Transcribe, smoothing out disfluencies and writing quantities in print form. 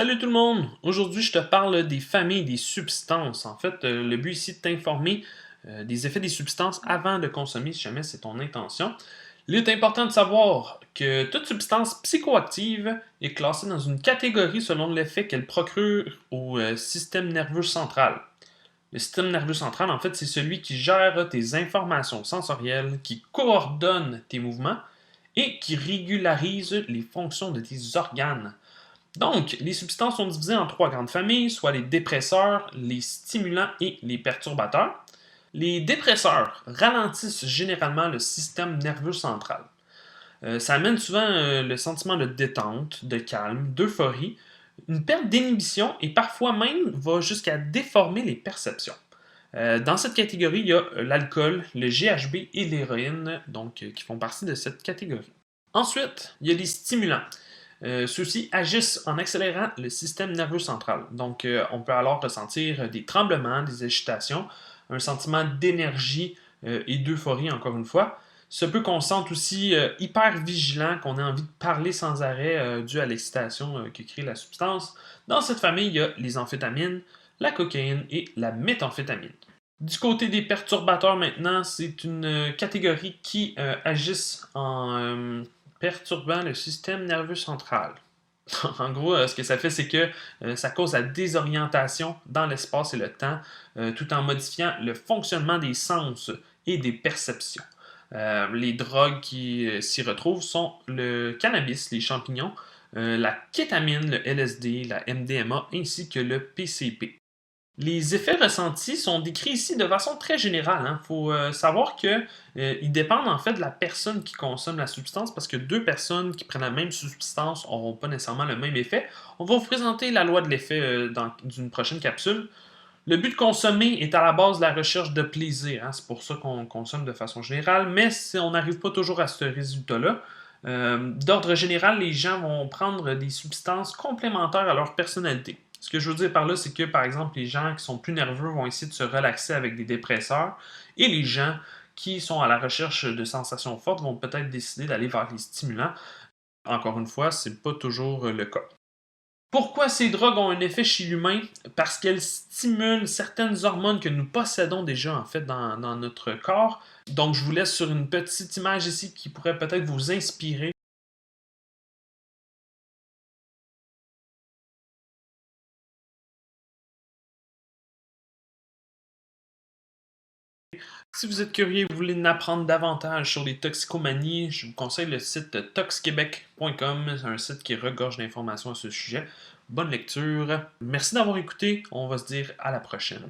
Salut tout le monde! Aujourd'hui, je te parle des familles des substances. En fait, le but ici est de t'informer des effets des substances avant de consommer, si jamais c'est ton intention. Il est important de savoir que toute substance psychoactive est classée dans une catégorie selon l'effet qu'elle procure au système nerveux central. Le système nerveux central, en fait, c'est celui qui gère tes informations sensorielles, qui coordonne tes mouvements et qui régularise les fonctions de tes organes. Donc, les substances sont divisées en trois grandes familles, soit les dépresseurs, les stimulants et les perturbateurs. Les dépresseurs ralentissent généralement le système nerveux central. Ça amène souvent le sentiment de détente, de calme, d'euphorie, une perte d'inhibition et parfois même va jusqu'à déformer les perceptions. Dans cette catégorie, il y a l'alcool, le GHB et l'héroïne, donc qui font partie de cette catégorie. Ensuite, il y a les stimulants. Ceux-ci agissent en accélérant le système nerveux central. Donc, on peut alors ressentir des tremblements, des agitations, un sentiment d'énergie et d'euphorie, encore une fois. Ce peut qu'on se sente aussi hyper vigilant, qu'on ait envie de parler sans arrêt dû à l'excitation que crée la substance. Dans cette famille, il y a les amphétamines, la cocaïne et la méthamphétamine. Du côté des perturbateurs maintenant, c'est une catégorie qui agissent en perturbant le système nerveux central. En gros, ce que ça fait, c'est que ça cause la désorientation dans l'espace et le temps, tout en modifiant le fonctionnement des sens et des perceptions. Les drogues qui s'y retrouvent sont le cannabis, les champignons, la kétamine, le LSD, la MDMA ainsi que le PCP. Les effets ressentis sont décrits ici de façon très générale. Il faut savoir qu'ils dépendent en fait de la personne qui consomme la substance parce que deux personnes qui prennent la même substance n'auront pas nécessairement le même effet. On va vous présenter la loi de l'effet dans une prochaine capsule. Le but de consommer est à la base de la recherche de plaisir. C'est pour ça qu'on consomme de façon générale, mais on n'arrive pas toujours à ce résultat-là. D'ordre général, les gens vont prendre des substances complémentaires à leur personnalité. Ce que je veux dire par là, c'est que, par exemple, les gens qui sont plus nerveux vont essayer de se relaxer avec des dépresseurs et les gens qui sont à la recherche de sensations fortes vont peut-être décider d'aller vers les stimulants. Encore une fois, c'est pas toujours le cas. Pourquoi ces drogues ont un effet chez l'humain? Parce qu'elles stimulent certaines hormones que nous possédons déjà en fait dans notre corps. Donc je vous laisse sur une petite image ici qui pourrait peut-être vous inspirer. Si vous êtes curieux et vous voulez en apprendre davantage sur les toxicomanies, je vous conseille le site toxquebec.com. C'est un site qui regorge d'informations à ce sujet. Bonne lecture. Merci d'avoir écouté. On va se dire à la prochaine.